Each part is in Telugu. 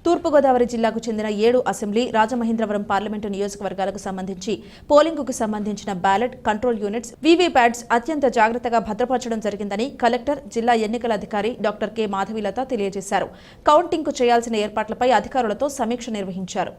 తూర్పుగోదావరి జిల్లాకు చెందిన 7 అసెంబ్లీ, రాజమహేంద్రవరం పార్లమెంటు నియోజకవర్గాలకు సంబంధించి పోలింగుకు సంబంధించిన బ్యాలెట్, కంట్రోల్ యూనిట్స్, వీవీప్యాట్స్ అత్యంత జాగ్రత్తగా భద్రపరచడం జరిగిందని కలెక్టర్, జిల్లా ఎన్నికల అధికారి డాక్టర్ కె మాధవీలత తెలియజేశారు. కౌంటింగ్కు చేయాల్సిన ఏర్పాట్లపై అధికారులతో సమీక్ష నిర్వహించారు.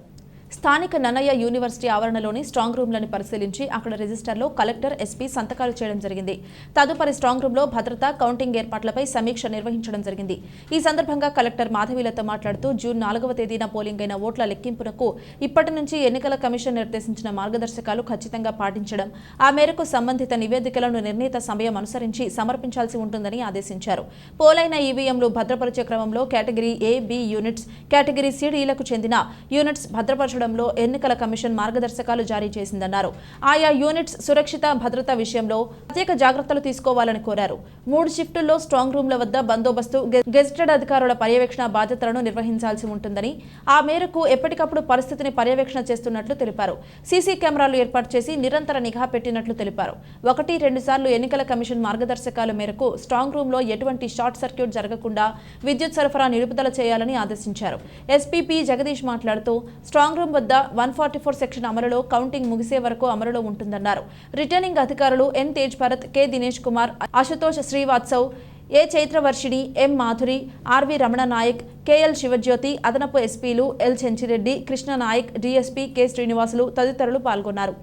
స్థానిక నన్నయ్య యూనివర్సిటీ ఆవరణలోని స్ట్రాంగ్ రూమ్లను పరిశీలించి అక్కడ రిజిస్టర్లో కలెక్టర్, ఎస్పీ సంతకాలు చేయడం జరిగింది. తదుపరి స్ట్రాంగ్ రూమ్లో భద్రత, కౌంటింగ్ ఏర్పాట్లపై సమీక్ష నిర్వహించడం జరిగింది. ఈ సందర్భంగా కలెక్టర్ మాధవీలత మాట్లాడుతూ జూన్ 4వ తేదీన పోలింగ్ అయిన ఓట్ల లెక్కింపునకు ఇప్పటి నుంచి ఎన్నికల కమిషన్ నిర్దేశించిన మార్గదర్శకాలు ఖచ్చితంగా పాటించడం, ఆ మేరకు సంబంధిత నివేదికలను నిర్ణీత సమయం అనుసరించి సమర్పించాల్సి ఉంటుందని ఆదేశించారు. పోలైన ఈవీఎంలు భద్రపరిచే క్రమంలో category A, B units, category సిడీలకు చెందిన యూనిట్స్ భద్రపరచడంలో ఎన్నికల కమిషన్ మార్గదర్శకాలు జారీ చేసిందన్నారు. ఆయా యూనిట్స్ సురక్షిత, భద్రత విషయంలో ప్రత్యేక జాగ్రత్తలు తీసుకోవాలని కోరారు. 3 షిఫ్టుల్లో స్ట్రాంగ్ రూమ్ల వద్ద బందోబస్తు, గెజిటెడ్ అధికారుల పర్యవేక్షణ బాధ్యతలను నిర్వహించాల్సి ఉంటుందని, ఆ మేరకు ఎప్పటికప్పుడు పరిస్థితిని పర్యవేక్షణ చేస్తున్నట్లు తెలిపారు. సీసీ కెమెరాలు ఏర్పాటు చేసి నిరంతర నిఘా పెట్టినట్లు తెలిపారు. 1-2 సార్లు ఎన్నికల కమిషన్ మార్గదర్శకాల మేరకు స్ట్రాంగ్ రూమ్లో ఎటువంటి షార్ట్ సర్క్యూట్ జరగకుండా విద్యుత్ సరఫరా నిలుపుదల చేయాలని ఆదేశించారు. ఎస్పీపీ జగదీష్ మాట్లాడుతూ స్ట్రాంగ్ రూమ్ వద్ద 144 సెక్షన్ అమలులో, కౌంటింగ్ ముగిసే వరకు అమలులో ఉంటుందన్నారు. రిటర్నింగ్ అధికారులు N Tej Bharat, K Dinesh Kumar, Ashutosh Srivastav, A Chaitravarshini, M Madhuri, R V Ramana Naik, K L Sivajyothi, అదనపు ఎస్పీలు L Chenchireddy, Krishna Naik, DSP K Srinivasulu తదితరులు పాల్గొన్నారు.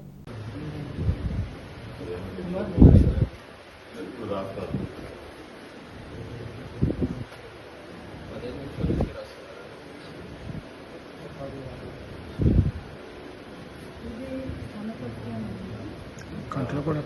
కంట్లో కూడా